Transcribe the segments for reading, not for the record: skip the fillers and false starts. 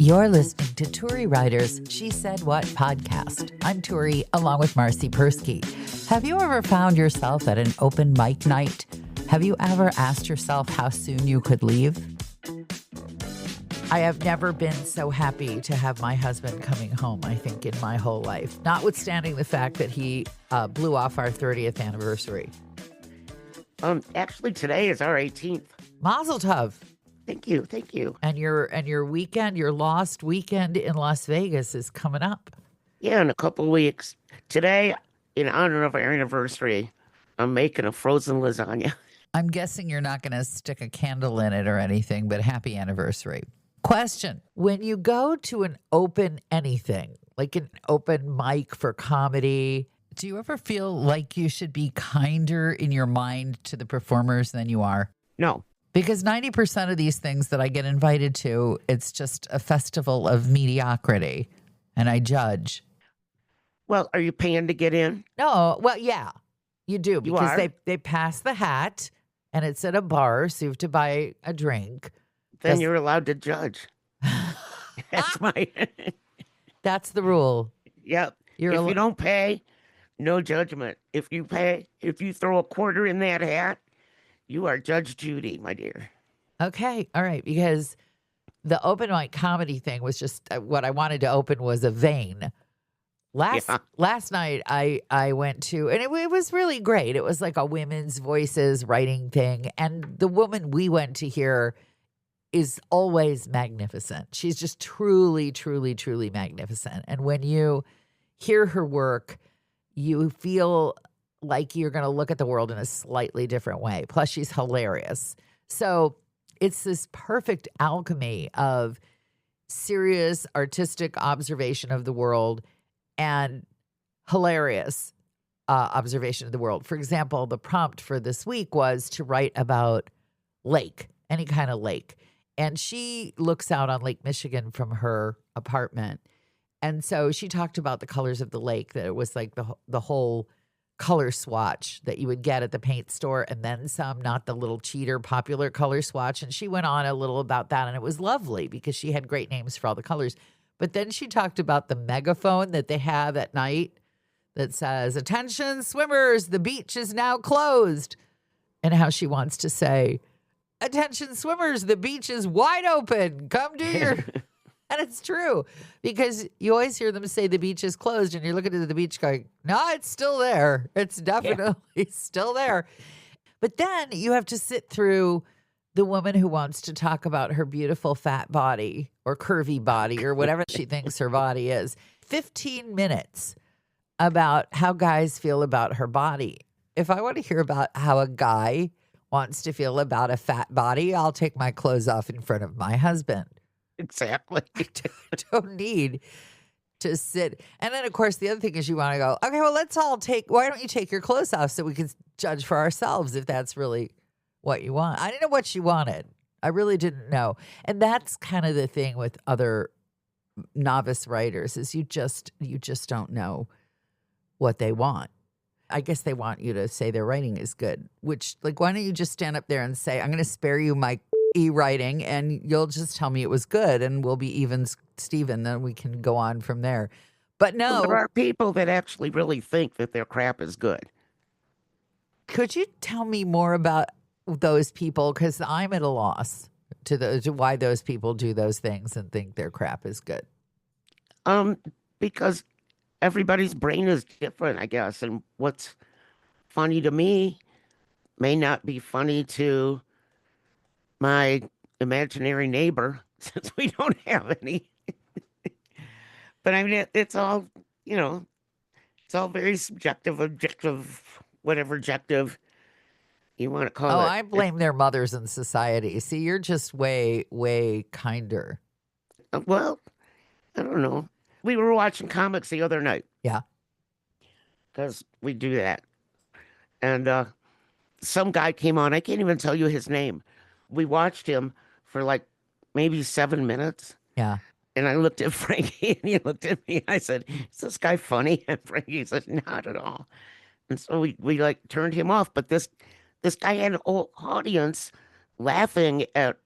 You're listening to Turi Writer's She Said What podcast. I'm Turi, along with Marcy Persky. Have you ever found yourself at an open mic night? Have you ever asked yourself how soon you could leave? I have never been so happy to have my husband coming home, I think, in my whole life, notwithstanding the fact that he blew off our 30th anniversary. Actually, today is our 18th. Mazel tov. Thank you. And your weekend, your lost weekend in Las Vegas is coming up. Yeah, in a couple of weeks. Today, in honor of our anniversary, I'm making a frozen lasagna. I'm guessing you're not going to stick a candle in it or anything, but happy anniversary. Question. When you go to an open anything, like an open mic for comedy, do you ever feel like you should be kinder in your mind to the performers than you are? No. Because 90% of these things that I get invited to, it's just a festival of mediocrity, and I judge. Well, are you paying to get in? No, well, yeah, you do. Because are? they pass the hat, and it's at a bar, so you have to buy a drink. Then you're allowed to judge. That's the rule. Yep. If you don't pay, no judgment. If you pay, if you throw a quarter in that hat, you are Judge Judy, my dear. Okay. All right. Because the open mic comedy thing was just what I wanted to open was a vein. Last night I went to, and it was really great. It was like a women's voices writing thing. And the woman we went to hear is always magnificent. She's just truly, truly, truly magnificent. And when you hear her work, you feel like you're going to look at the world in a slightly different way. Plus, she's hilarious. So it's this perfect alchemy of serious artistic observation of the world and hilarious observation of the world. For example, the prompt for this week was to write about lake, any kind of lake. And she looks out on Lake Michigan from her apartment. And so she talked about the colors of the lake, that it was like the whole color swatch that you would get at the paint store and then some, not the little cheater popular color swatch. And she went on a little about that, and it was lovely because she had great names for all the colors. But then she talked about the megaphone that they have at night that says, "Attention swimmers, the beach is now closed," and how she wants to say, "Attention swimmers, the beach is wide open. Come do your..." And it's true, because you always hear them say the beach is closed, and you're looking at the beach going, no, it's still there. It's definitely still there. But then you have to sit through the woman who wants to talk about her beautiful fat body or curvy body or whatever she thinks her body is. 15 minutes about how guys feel about her body. If I want to hear about how a guy wants to feel about a fat body, I'll take my clothes off in front of my husband. Exactly. I don't need to sit. And then, of course, the other thing is you want to go, okay, well, why don't you take your clothes off so we can judge for ourselves if that's really what you want. I didn't know what she wanted. I really didn't know. And that's kind of the thing with other novice writers is you just don't know what they want. I guess they want you to say their writing is good, which, like, why don't you just stand up there and say, I'm going to spare you my writing and you'll just tell me it was good and we'll be even Steven, then we can go on from there. But no. Well, there are people that actually really think that their crap is good. Could you tell me more about those people? Because I'm at a loss to why those people do those things and think their crap is good. Because everybody's brain is different, I guess. And what's funny to me may not be funny to my imaginary neighbor, since we don't have any. But I mean, it's all, it's all very subjective, objective, whatever objective you want to call it. Oh, I blame their mothers in society. See, you're just way, way kinder. Well, I don't know. We were watching comics the other night. Yeah. Because we do that. And some guy came on. I can't even tell you his name. We watched him for like maybe 7 minutes. Yeah. And I looked at Frankie and he looked at me. I said, is this guy funny? And Frankie said, not at all. And so we like turned him off. But this guy had an whole audience laughing at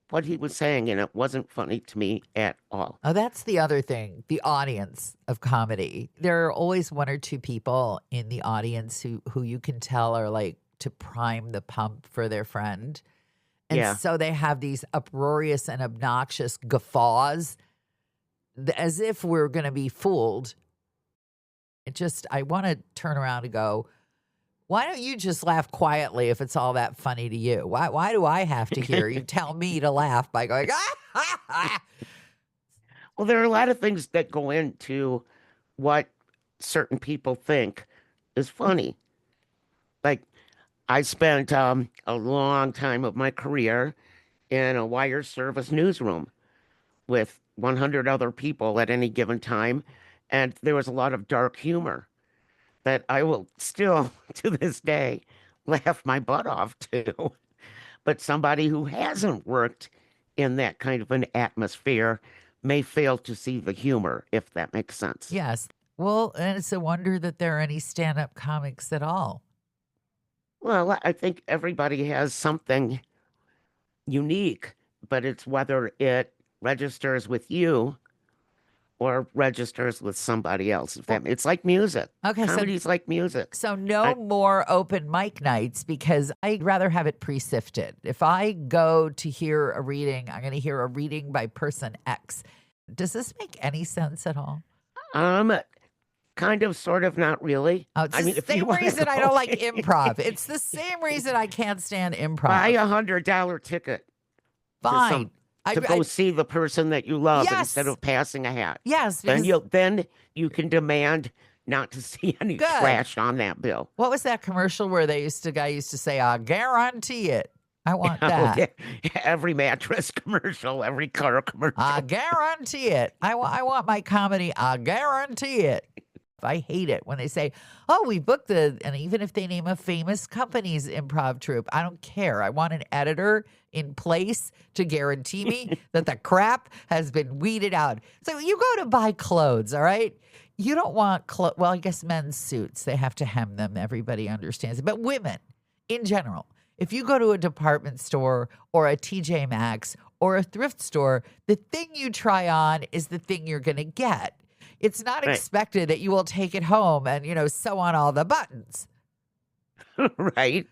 what he was saying, and it wasn't funny to me at all. Oh, that's the other thing, the audience of comedy. There are always one or two people in the audience who you can tell are like to prime the pump for their friend. And Yeah. so they have these uproarious and obnoxious guffaws as if we're going to be fooled. I want to turn around and go, why don't you just laugh quietly if it's all that funny to you? Why do I have to hear you tell me to laugh by going, ah? Well, there are a lot of things that go into what certain people think is funny. Like, I spent a long time of my career in a wire service newsroom with 100 other people at any given time, and there was a lot of dark humor that I will still, to this day, laugh my butt off to. But somebody who hasn't worked in that kind of an atmosphere may fail to see the humor, if that makes sense. Yes. Well, and it's a wonder that there are any stand-up comics at all. Well, I think everybody has something unique, but it's whether it registers with you or registers with somebody else. It's like music. Okay, Comedy's like music. So no more open mic nights because I'd rather have it pre-sifted. If I go to hear a reading, I'm going to hear a reading by person X. Does this make any sense at all? Kind of, sort of, not really. Oh, it's the same reason I don't like improv. It's the same reason I can't stand improv. Buy $100 ticket. Fine. To go see the person that you love Yes. instead of passing a hat. Yes. Then you can demand not to see any Good. trash on that bill. What was that commercial where guy used to say, "I guarantee it." I want that. Yeah. Every mattress commercial, every car commercial. I guarantee it. I want my comedy. I guarantee it. I hate it when they say, "Oh, we booked and even if they name a famous company's improv troupe, I don't care. I want an editor in place to guarantee me that the crap has been weeded out." So you go to buy clothes, all right? You don't want well, I guess men's suits, they have to hem them. Everybody understands it. But women in general, if you go to a department store or a TJ Maxx or a thrift store, the thing you try on is the thing you're going to get. It's not expected that you will take it home and, sew on all the buttons. Right.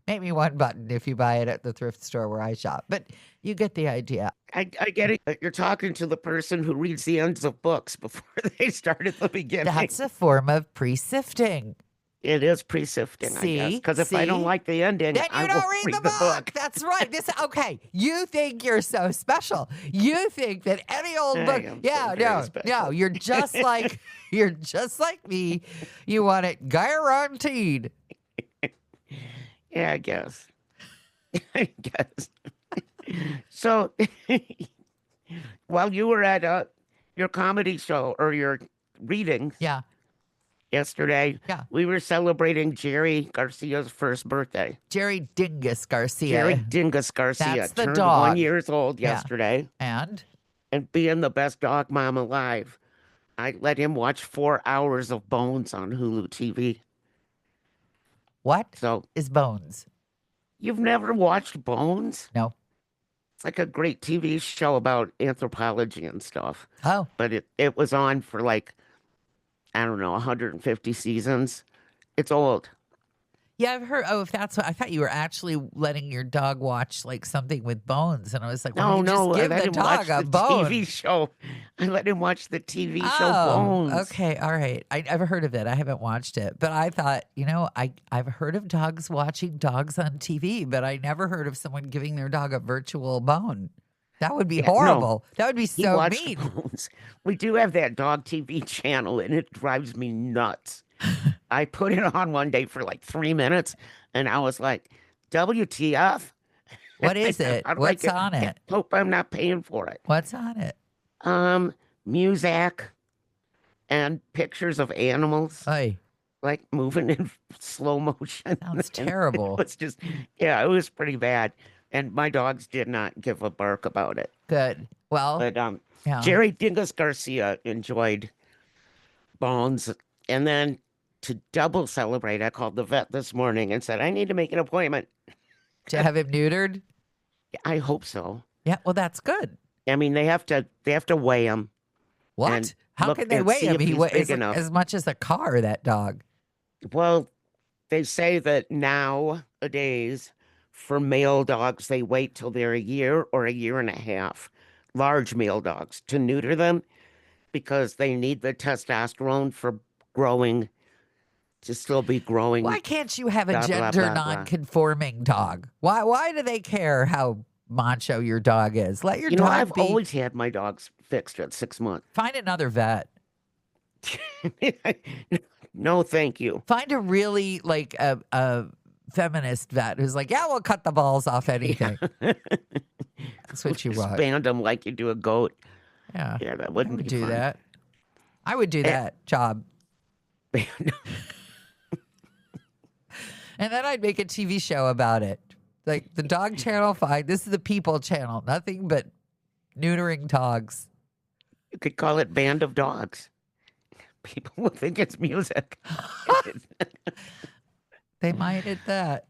Maybe one button if you buy it at the thrift store where I shop. But you get the idea. I get it. You're talking to the person who reads the ends of books before they start at the beginning. That's a form of pre-sifting. It is pre-sifting, I guess. Because if I don't like the ending, then I you don't won't read the book. That's right. Okay. You think you're so special. You think that any old book. No. You're just like me. You want it guaranteed. Yeah, I guess. I guess. So, while you were at your comedy show or your readings, yesterday, we were celebrating Jerry Garcia's first birthday. Jerry Dingus Garcia. Jerry Dingus Garcia. That's the turned dog. 1 year old yesterday. And being the best dog mom alive, I let him watch 4 hours of Bones on Hulu TV. What is Bones? You've never watched Bones? No. It's like a great TV show about anthropology and stuff. Oh. But it was on for like, I don't know, 150 seasons. It's old. Yeah, I've heard. Oh, if that's what I thought, you were actually letting your dog watch like something with bones, and I was like, well, no, just give I let the him dog watch a the bone. TV show. I let him watch the TV show Oh, Bones. okay, all right. I've heard of it. I haven't watched it, but I thought, I've heard of dogs watching dogs on TV, but I never heard of someone giving their dog a virtual bone. That would be horrible. That would be so mean. Bones. We do have that dog TV channel, and it drives me nuts. I put it on one day for like 3 minutes, and I was like, WTF? What is it? What's on it? Hope I'm not paying for it. What's on it? Muzak and pictures of animals. Oy. Like moving in slow motion. Sounds terrible. It was just, it was pretty bad. And my dogs did not give a bark about it. Good. Well, but Jerry Dingus Garcia enjoyed Bones. And then to double celebrate, I called the vet this morning and said, I need to make an appointment. To have him neutered? I hope so. Yeah, well, that's good. I mean, they have to weigh him What? and How look can they and weigh see him? if He he's weighs big enough. as much as a car, that dog. Well, they say that nowadays for male dogs, they wait till they're a year or a year and a half, large male dogs, to neuter them because they need the testosterone for growing, to still be Why growing, can't you have a blah, blah, gender blah, blah. non-conforming dog? Why do they care how macho your dog is? Let your I've dog be. always had my dogs fixed at 6 months. Find another vet. No, thank you. Find a really like a feminist vet who's like, yeah, we'll cut the balls off anything. That's what you want. Expand them like you do a goat. Yeah, Yeah, that I wouldn't would be do fun. that. I would do that job. And then I'd make a TV show about it. Like the dog channel, fine. This is the people channel. Nothing but neutering dogs. You could call it Band of Dogs. People will think it's music. They might at that.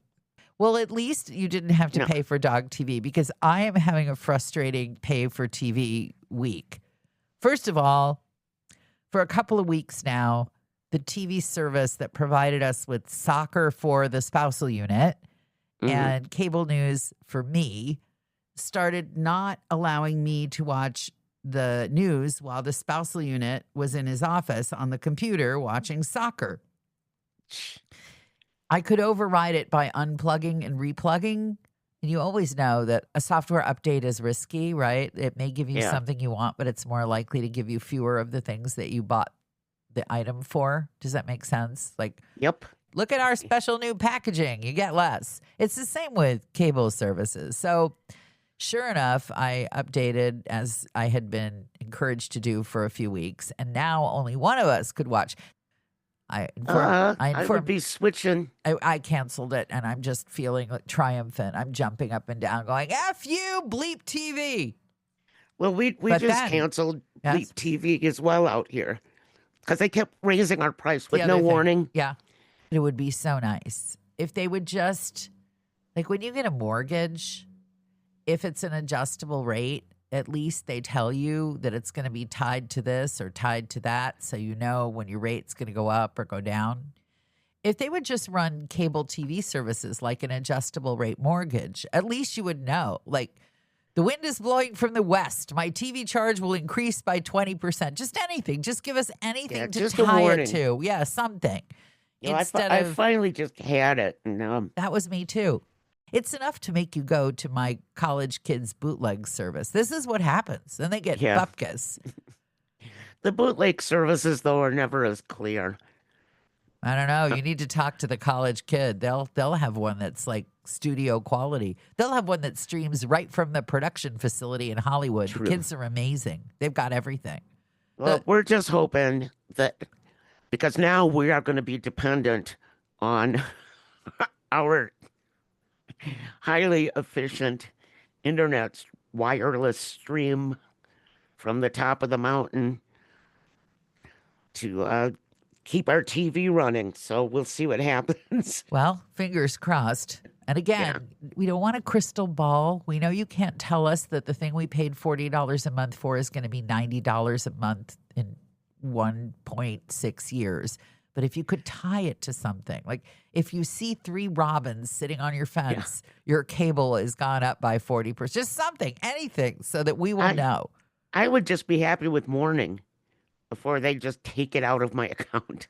Well, at least you didn't have to No. pay for dog TV because I am having a frustrating pay for TV week. First of all, for a couple of weeks now, the TV service that provided us with soccer for the spousal unit Mhm. and cable news for me started not allowing me to watch the news while the spousal unit was in his office on the computer watching soccer. I could override it by unplugging and replugging. And you always know that a software update is risky, right? It may give you Yeah. something you want, but it's more likely to give you fewer of the things that you bought the item for. Does that make sense? Like, Yep. look at our special new packaging. You get less. It's the same with cable services. So, sure enough, I updated as I had been encouraged to do for a few weeks. And now only one of us could watch. I I would be switching. I canceled it and I'm just feeling like triumphant. I'm jumping up and down going, F you, bleep TV. Well, we But just then- canceled Yes. Bleep TV as well out here because they kept raising our price with The no other thing. warning. Yeah. It would be so nice if they would just, like when you get a mortgage, if it's an adjustable rate, at least they tell you that it's going to be tied to this or tied to that. So you know when your rate's going to go up or go down. If they would just run cable TV services like an adjustable rate mortgage, at least you would know. Like, the wind is blowing from the west. My TV charge will increase by 20%. Just anything. Just give us anything Yeah, to just a tie it warning. to. Yeah, something. You know, Instead I of finally just had it. And, that was me too. It's enough to make you go to my college kids bootleg service. This is what happens. Then they get Yeah. bupkis. the bootleg services, though, are never as clear. I don't know. You need to talk to the college kid. They'll have one that's like studio quality. They'll have one that streams right from the production facility in Hollywood. True. The kids are amazing. They've got everything. Well, The- we're just hoping that because now we are going to be dependent on our highly efficient internet wireless stream from the top of the mountain to keep our TV running. So we'll see what happens. Well, fingers crossed. And again, we don't want a crystal ball. We know you can't tell us that the thing we paid $40 a month for is going to be $90 a month in 1.6 years. But if you could tie it to something, like if you see 3 robins sitting on your fence, your cable has gone up by 40%. Just something, anything, so that we will know. I would just be happy with warning before they just take it out of my account.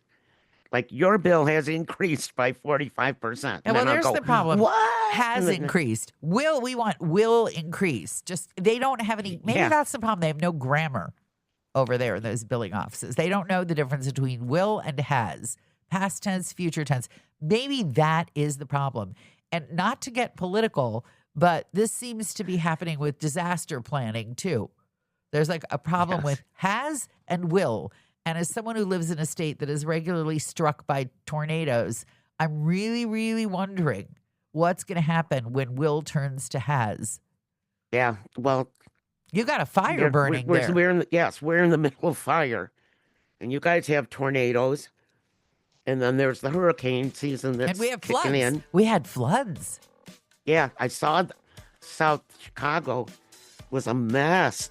Like your bill has increased by 45%. And well, there's the problem. What? Has increased. Will increase. Just they don't have any. Maybe Yeah. that's the problem. They have no grammar over there in those billing offices. They don't know the difference between will and has, past tense, future tense. Maybe that is the problem. And not to get political, but this seems to be happening with disaster planning too. There's like a problem Yes. with has and will. And as someone who lives in a state that is regularly struck by tornadoes, I'm really, really wondering what's going to happen when will turns to has. Yeah. Well, You got a fire burning we're, there. We're in the, we're in the middle of fire. And you guys have tornadoes. And then there's the hurricane season that's And we have kicking floods. in. We had floods. Yeah, I South Chicago was a mess.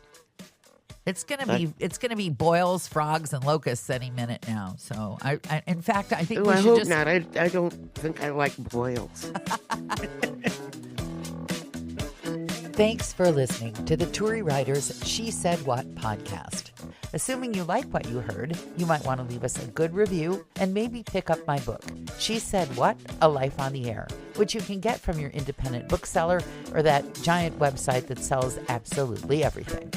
It's gonna be boils, frogs, and locusts any minute now. So in fact, I think Ooh, we I should hope just. not. I don't think I like boils. Thanks for listening to the Turi Writers She Said What podcast. Assuming you like what you heard, you might want to leave us a good review and maybe pick up my book, She Said What? A Life on the Air, which you can get from your independent bookseller or that giant website that sells absolutely everything.